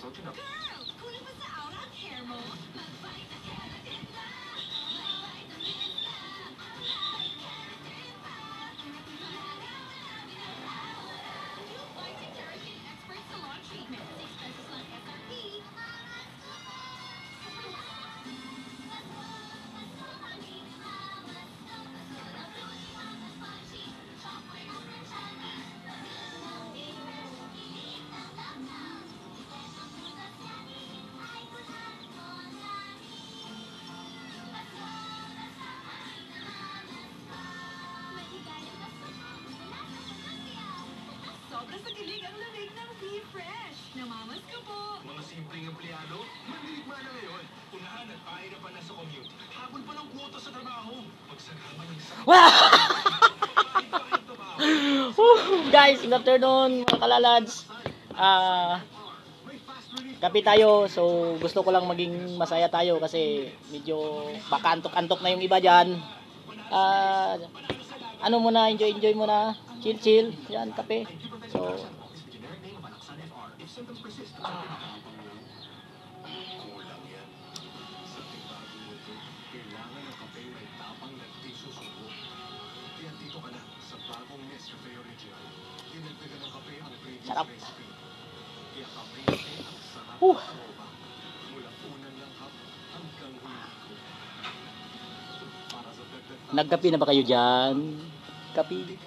kunin mo sa aura ang hair mo. Sobrang sa kilig ang lamig ng Be Fresh. Namamas ka po. Mga simpleng empleyado, mandirigma na ngayon. Unahan at pahirapan na sa commute. Habol pa ng kwota sa trabaho. Magsagama ng sakit. Guys, good afternoon mga kalalads. Kape tayo. So gusto ko lang maging masaya tayo kasi medyo baka antok-antok na yung iba dyan. Ano muna, enjoy muna. Chill. Yan, kape. So sarap. Nagkape na ba kayo dyan? Kape.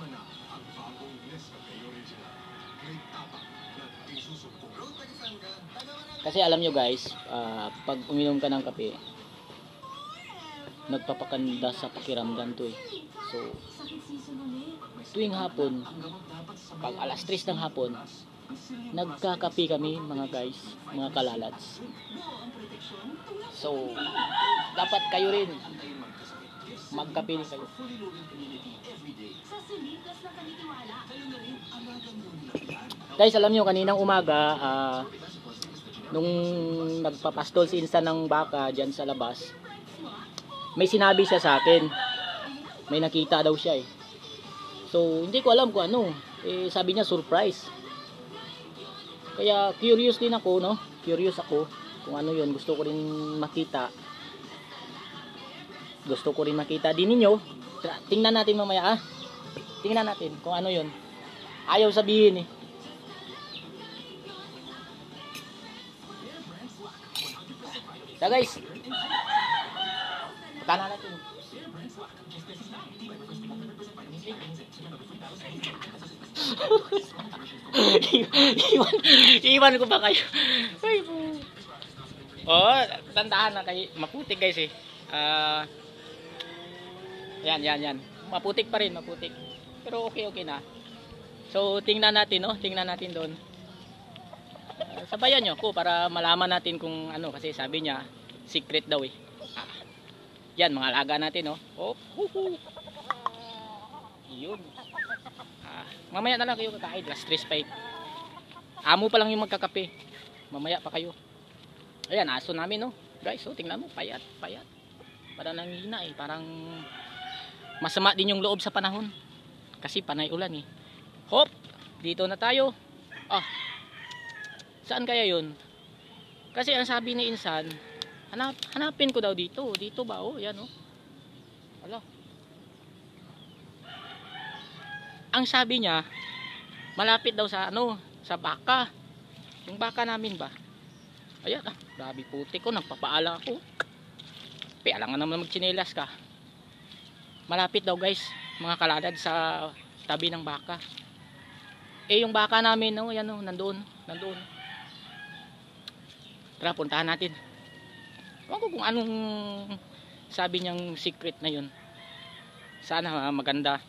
Kasi alam nyo guys, pag uminom ka ng kape, nagpapakanda sa pakiramdam to eh. So, tuwing hapon, pag alas 3 ng hapon, nagkakape kami mga guys, mga kalalads. So, dapat kayo rin magkape rin kayo. Guys, alam nyo, kaninang umaga, nung nagpapastol si Insan ng baka dyan sa labas, may sinabi siya sa akin. May nakita daw siya eh. So, hindi ko alam kung ano. Sabi niya, surprise. Kaya, curious din ako, no? Curious ako kung ano yun. Gusto ko rin makita. Gusto ko rin makita din ninyo. Tingnan natin mamaya, Tingnan natin kung ano yun. Ayaw sabihin eh. So guys, putana natin. Iwan ko ba kayo? Oh, tandaan na kayo. Maputik guys eh. Yan. Maputik pa rin, maputik. Pero okay na. So, tingnan natin, no? Tingnan natin doon. Sabayan nyo ko para malaman natin kung ano. Kasi sabi niya, secret daw eh. Yan, mga alaga natin, no? Oh, yun. Mamaya na lang kayo kakain. Last 3 pa eh. Amo pa lang yung magkakape. Mamaya pa kayo. Ayan, aso namin, no? Guys, so tingnan mo, payat. Parang nanghina eh. Parang masama din yung loob sa panahon. Kasi panay ulan eh. Hop! Dito na tayo. Saan kaya yun? Kasi ang sabi ni Insan, hanapin ko daw dito. Dito ba? Oh, yan oh. Ala. Ang sabi niya, malapit daw sa ano, sa baka. Yung baka namin ba? Ayan grabe puti ko, nagpapaala ako. Alangan naman magtsinelas ka. Malapit daw guys, mga kaladad sa tabi ng baka. Yung baka namin, no, yan oh, nandoon. Tara, puntahan natin. Ewan ko kung anong sabi niyang secret na yun. Sana maganda.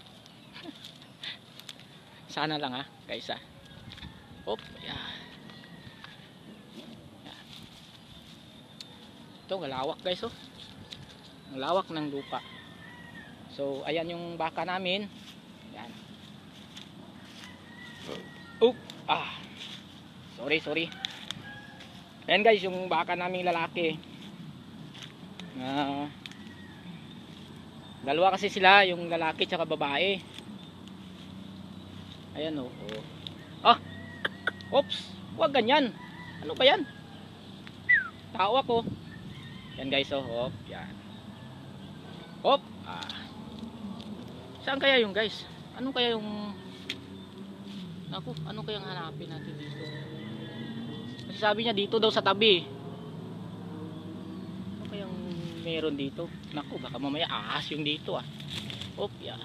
Sana lang guys Hop, yan. Ito, malawak guys oh. Ang lawak ng lupa. So, ayan yung baka namin. Yan. Sorry. Ayan guys, yung baka naming lalaki. Dalawa kasi sila, yung lalaki tsaka babae. Ayan oh. Oops, huwag ganyan. Ano ba yan? Tao ako. Yan guys, oh, hop, yan. Hop. Saan kaya yung guys? Ano kaya yung naku, ano kayang hanapin natin dito? Kasi sabi niya dito daw sa tabi. Ano kayang meron dito? Naku, baka mamaya ahas yung dito ah. Hop, yan.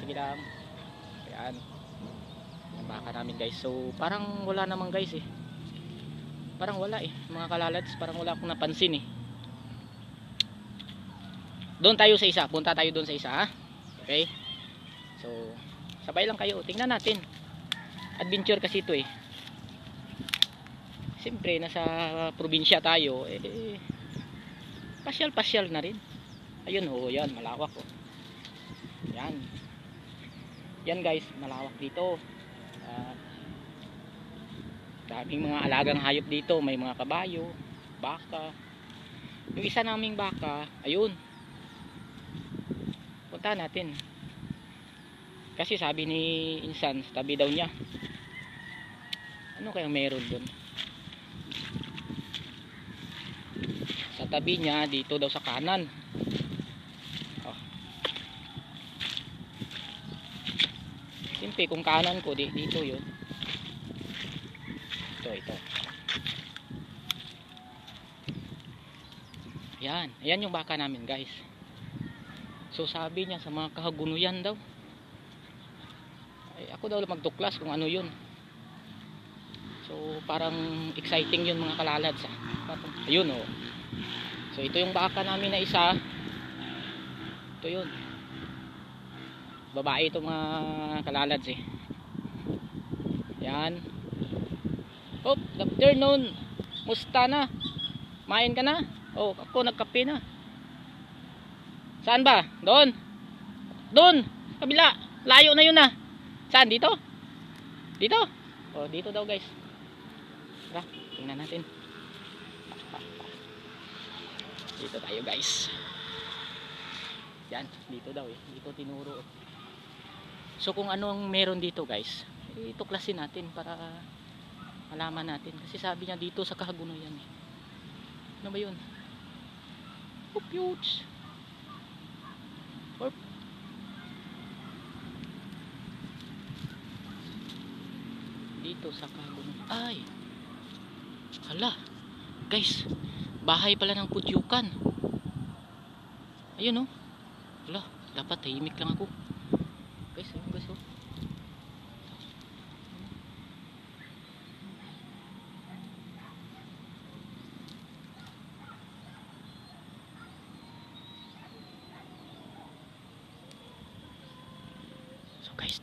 Sige lang. Ayan. Yung baka namin guys. So, parang wala naman guys eh. Parang wala eh. Mga kalalads, parang wala akong napansin eh. Doon tayo sa isa. Punta tayo doon sa isa ha. Okay? So, sabay lang kayo. Tingnan natin. Adventure kasi ito eh. Siyempre, nasa probinsya tayo. Pasyal-pasyal na rin. Ayun oh, yan. Malawak oh. Yan. Yan guys, malawak dito. Daming mga alagang hayop dito. May mga kabayo, baka. Yung isa naming baka, ayun. Punta natin. Kasi sabi ni Insan, tabi daw niya. Ano kayang meron doon? Sa tabi niya, dito daw sa kanan. Oh. Siyempre, kung kanan ko, dito yun. Ito. Ayan. Ayan yung baka namin guys. So sabi niya sa mga kahagunuyan daw. Ay, ako daw magtuklas kung ano yun. So parang exciting yun mga kalalads. Ayun oh. So ito yung baka namin na isa. Ito yun. Babae ito mga kalalads eh. Yan. Oh, good afternoon. Musta na? Main ka na? Oh, ako nagkape na. Saan ba? Doon. Doon. Kabila. Layo na yun ah. Saan? Dito? Dito? Oh, dito daw guys. Tara, tingnan natin. Dito tayo guys. Yan, dito daw eh. Dito tinuro. So kung ano ang meron dito guys, ituklasin natin para malaman natin. Kasi sabi niya dito sa kahagunuyan eh. Ano ba yun? Oh, huge. Dito sa kahagunuyan. Ay! Hala! Guys, bahay pala ng putyukan. Ayun oh. Hala, dapat tahimik lang ako. Guys, ayun guys oh. So guys,